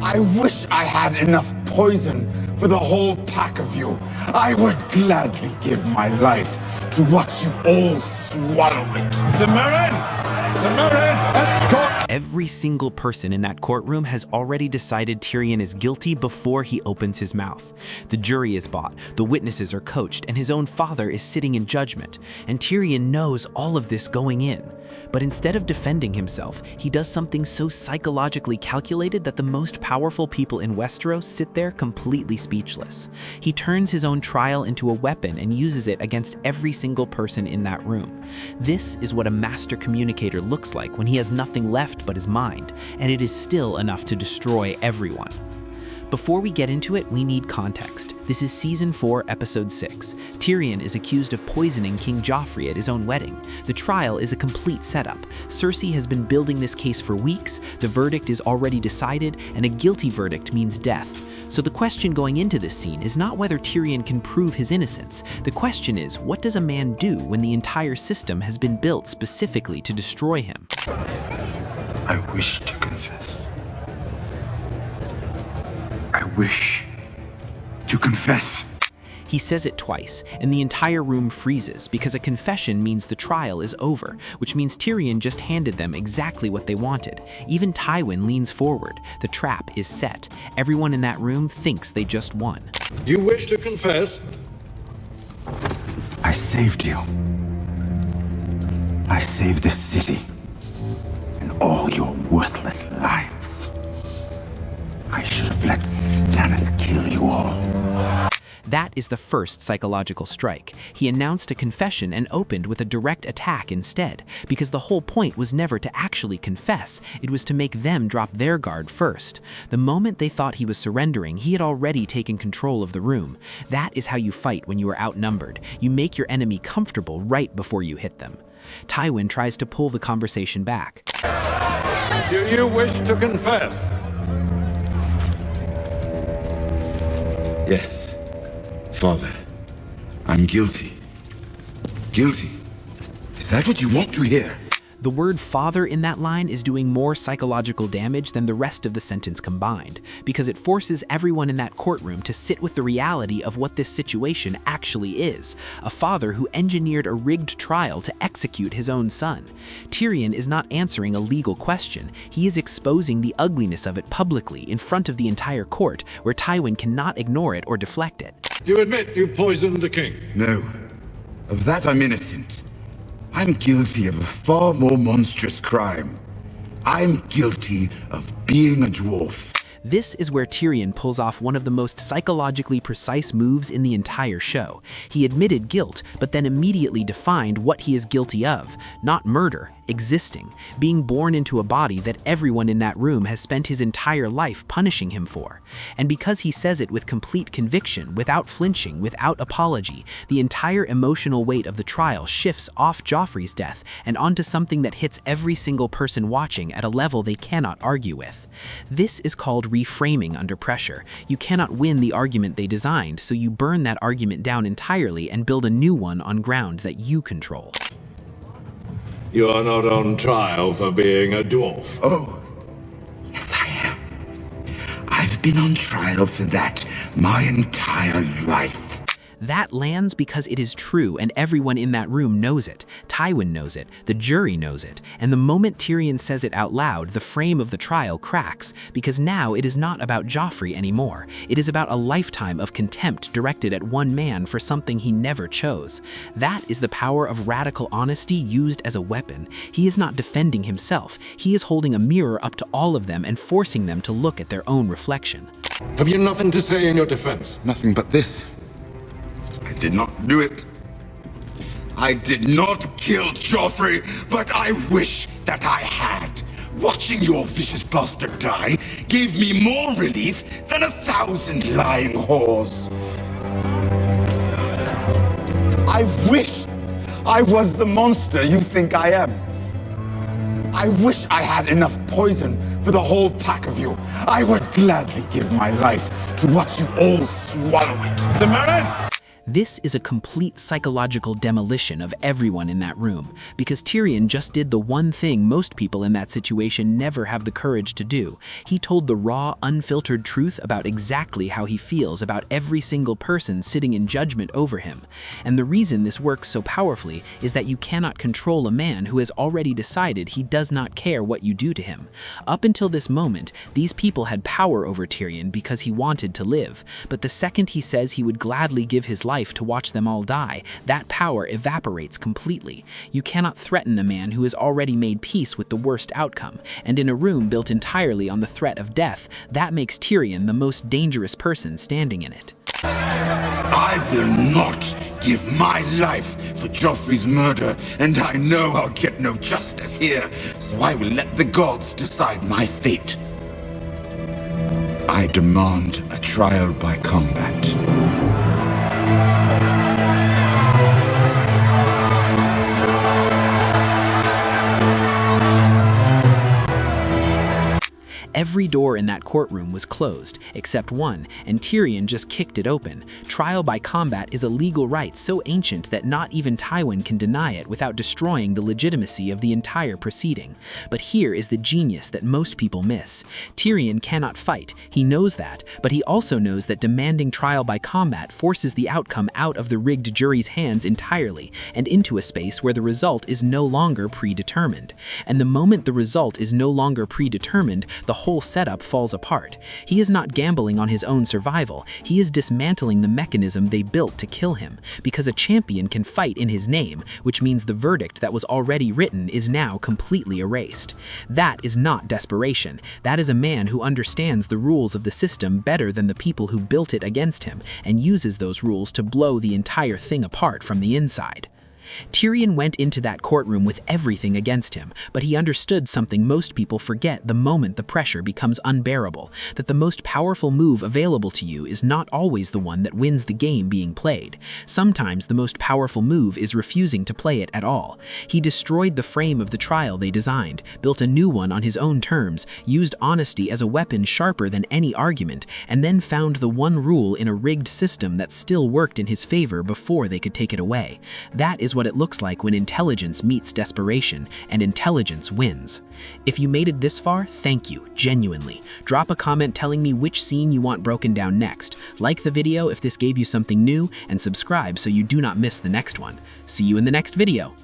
I wish I had enough poison for the whole pack of you. I would gladly give my life to watch you all swallow it. Let's go! Every single person in that courtroom has already decided Tyrion is guilty before he opens his mouth. The jury is bought, the witnesses are coached, and his own father is sitting in judgment. And Tyrion knows all of this going in. But instead of defending himself, he does something so psychologically calculated that the most powerful people in Westeros sit there completely speechless. He turns his own trial into a weapon and uses it against every single person in that room. This is what a master communicator looks like when he has nothing left but his mind, and it is still enough to destroy everyone. Before we get into it, we need context. This is Season 4, Episode 6. Tyrion is accused of poisoning King Joffrey at his own wedding. The trial is a complete setup. Cersei has been building this case for weeks, the verdict is already decided, and a guilty verdict means death. So the question going into this scene is not whether Tyrion can prove his innocence. The question is, what does a man do when the entire system has been built specifically to destroy him? I wish to confess. I wish to confess. He says it twice, and the entire room freezes because a confession means the trial is over, which means Tyrion just handed them exactly what they wanted. Even Tywin leans forward. The trap is set. Everyone in that room thinks they just won. You wish to confess? I saved you. I saved this city and all your worthless lives. I should have let Stannis kill you all. That is the first psychological strike. He announced a confession and opened with a direct attack instead, because the whole point was never to actually confess, it was to make them drop their guard first. The moment they thought he was surrendering, he had already taken control of the room. That is how you fight when you are outnumbered. You make your enemy comfortable right before you hit them. Tywin tries to pull the conversation back. Do you wish to confess? Yes, Father. I'm guilty. Guilty? Is that what you want to hear? The word father in that line is doing more psychological damage than the rest of the sentence combined, because it forces everyone in that courtroom to sit with the reality of what this situation actually is. A father who engineered a rigged trial to execute his own son. Tyrion is not answering a legal question. He is exposing the ugliness of it publicly in front of the entire court, where Tywin cannot ignore it or deflect it. You admit you poisoned the king? No. Of that I'm innocent. I'm guilty of a far more monstrous crime. I'm guilty of being a dwarf. This is where Tyrion pulls off one of the most psychologically precise moves in the entire show. He admitted guilt, but then immediately defined what he is guilty of. Not murder, existing, being born into a body that everyone in that room has spent his entire life punishing him for. And because he says it with complete conviction, without flinching, without apology, the entire emotional weight of the trial shifts off Joffrey's death and onto something that hits every single person watching at a level they cannot argue with. This is called reframing under pressure. You cannot win the argument they designed, so you burn that argument down entirely and build a new one on ground that you control. You are not on trial for being a dwarf. Oh, yes I am. I've been on trial for that my entire life. That lands because it is true and everyone in that room knows it. Tywin knows it, the jury knows it, and the moment Tyrion says it out loud, the frame of the trial cracks, because now it is not about Joffrey anymore. It is about a lifetime of contempt directed at one man for something he never chose. That is the power of radical honesty used as a weapon. He is not defending himself. He is holding a mirror up to all of them and forcing them to look at their own reflection. Have you nothing to say in your defense? Nothing but this. I did not do it. I did not kill Joffrey, but I wish that I had. Watching your vicious bastard die gave me more relief than 1,000 lying whores. I wish I was the monster you think I am. I wish I had enough poison for the whole pack of you. I would gladly give my life to watch you all swallow it. The man! This is a complete psychological demolition of everyone in that room, because Tyrion just did the one thing most people in that situation never have the courage to do. He told the raw, unfiltered truth about exactly how he feels about every single person sitting in judgment over him. And the reason this works so powerfully is that you cannot control a man who has already decided he does not care what you do to him. Up until this moment, these people had power over Tyrion because he wanted to live, but the second he says he would gladly give his life to watch them all die, that power evaporates completely. You cannot threaten a man who has already made peace with the worst outcome, and in a room built entirely on the threat of death, that makes Tyrion the most dangerous person standing in it. I will not give my life for Joffrey's murder, and I know I'll get no justice here, so I will let the gods decide my fate. I demand a trial by combat. Every door in that courtroom was closed, except one, and Tyrion just kicked it open. Trial by combat is a legal right so ancient that not even Tywin can deny it without destroying the legitimacy of the entire proceeding. But here is the genius that most people miss. Tyrion cannot fight, he knows that, but he also knows that demanding trial by combat forces the outcome out of the rigged jury's hands entirely and into a space where the result is no longer predetermined. And the moment the result is no longer predetermined, the whole setup falls apart. He is not gambling on his own survival, he is dismantling the mechanism they built to kill him, because a champion can fight in his name, which means the verdict that was already written is now completely erased. That is not desperation, that is a man who understands the rules of the system better than the people who built it against him, and uses those rules to blow the entire thing apart from the inside. Tyrion went into that courtroom with everything against him, but he understood something most people forget the moment the pressure becomes unbearable, that the most powerful move available to you is not always the one that wins the game being played. Sometimes the most powerful move is refusing to play it at all. He destroyed the frame of the trial they designed, built a new one on his own terms, used honesty as a weapon sharper than any argument, and then found the one rule in a rigged system that still worked in his favor before they could take it away. That is what it looks like when intelligence meets desperation, and intelligence wins. If you made it this far, thank you, genuinely. Drop a comment telling me which scene you want broken down next. Like the video if this gave you something new, and subscribe so you do not miss the next one. See you in the next video.